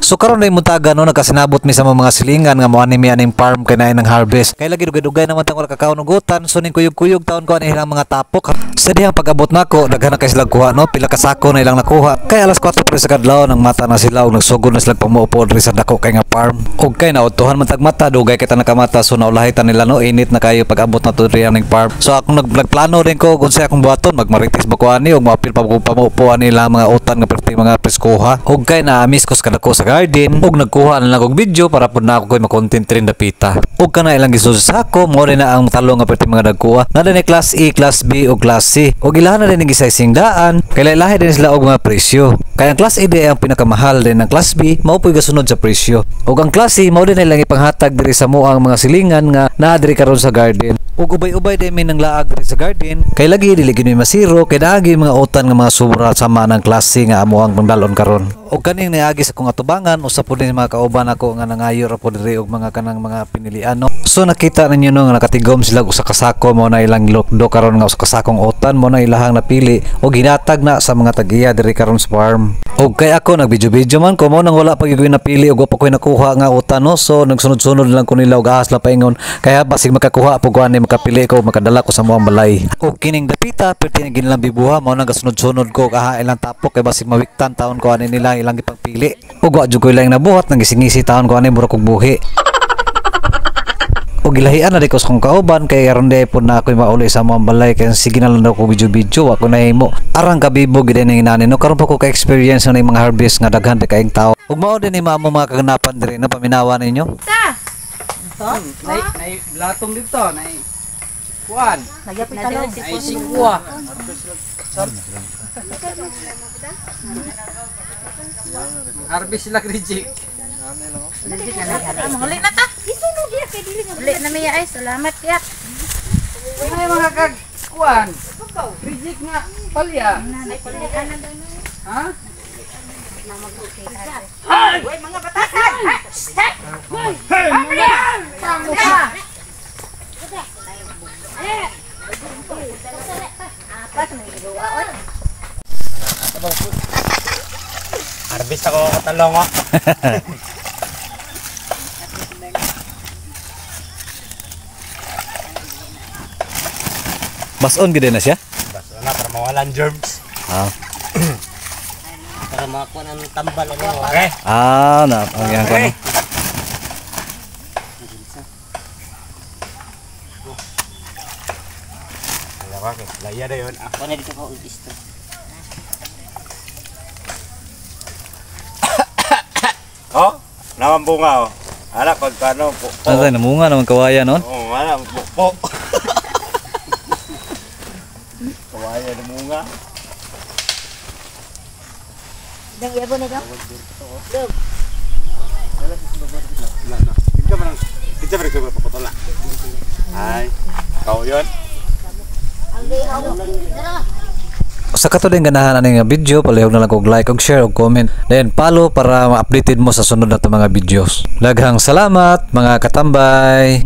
So karon na imutaga no nakasinabot mi sa mga silingan nga mo anime aning farm kay naay nang harvest. Kay lagi dugay-dugay naman tang wala kakaunugutan so ning kuyog-kuyog taon ko ani ilang mga tapok. Sa dihang pag-abot nako daghan na kay sila kuha no pila ka sako na ilang nakuha. Kay alas 4 pre sa kadlaw nang mata na sila og nagsugod na sila pamuupo diri sa dako kay nga farm. Og kay naudtuhan man tag mata dugay kita nakamata so naulahi ta nila no init na kayo pag-abot na to diri aning farm. So akong nagplano din ko kung sa akong buhaton magmarites ba ko ani og maapil pa ko pamuupo ani lang mga utan nga perti mga preskuha. Og kay na miss ko sa kadako sa garden og nagkuha na lang og video para pud na ako koy ma-content rin dapita. Og kana ilang gisus sa ako mo rin na ang talo nga perti mga nagkuha. Na din class A, class B og class C. Og ilahan na din ang gisay-sing daan kay lahi din sila og mga presyo. Kaya ang class A di ang pinakamahal din ang class B mao puy gasunod sa presyo. Og ang class C mao din ilang ipanghatag diri sa moang mga silingan nga naa diri karon sa garden. Ug ubay-ubay din min nang laag diri sa garden kay lagi dili gid mi masiro kay naagi mga utan nga mga sobra sama ng class C nga amo ang pangdalon karon. Og kaning niagi sa kong atubangan usa po din mga kauban ako nga nangayo ra po diri og mga kanang mga pinilian no. So nakita ninyo no nga nakatigom sila og sa kasako mo na ilang lokdo karon nga sa kasakong utan mo na ilahang napili og ginatag na sa mga tagiya diri karon sa farm. Og kay ako nagvideo-video man ko mo nang wala pa gyud napili og pa ko nakuha nga utan no. So nagsunod-sunod lang ko nila og ahas la paingon kaya basig makakuha po ko ani makapili ko makadala ko sa moang balay. Og kining dapita perti nga ginlang bibuha mo nang gasunod-sunod ko aha ilang tapok kay basig mawiktan taon ko ani nila ilang ipagpili. Og wa jud ko ilang nabuhat nang gisingisi taon ko ani mura kog buhi. Og gilahian na di ko sa kong kauban kay aron day po na ako'y mauli sa mga balay kaya sige na lang daw ko video-video ako na himo arang kabibo gid ni inani no karon pa ko ka-experience na mga harvest nga daghan de kaayong tao. Og mao din ni mamo mga kaganapan diri na paminawa ninyo. Ito? Nay blatong dito, nay kuan. Nagyapit talong. Ay sikwa. Harvest sila reject. Huli na ta. Isunog ya kay dili nga. Huli na miya ay salamat ya. Ay mga kag kuan. Reject nga palya. Ha? Hoy mga batasan. Hey mga. Harvest ako katalong oh. Bason gid na siya. Baso na para mawalan germs. Ah. Para makakuha ng tambal ano. Okay. Ah, na ang yan ko. Okay, laya na yun. Ako na dito ko isto. Oh, naman bunga oh. Anak pag kano po. Ano tayo namunga naman kawaya noon? Oh, wala po. Kawaya na bunga. Dang yabo na daw. Dog. Kita man ko papotola. Ay, kau yon. Ang lihaw. Dara. Sa kato din ganahan ani nga video, palihog na lang kog like og share og comment. Then follow para ma-updated mo sa sunod na mga videos. Daghang salamat mga katambay.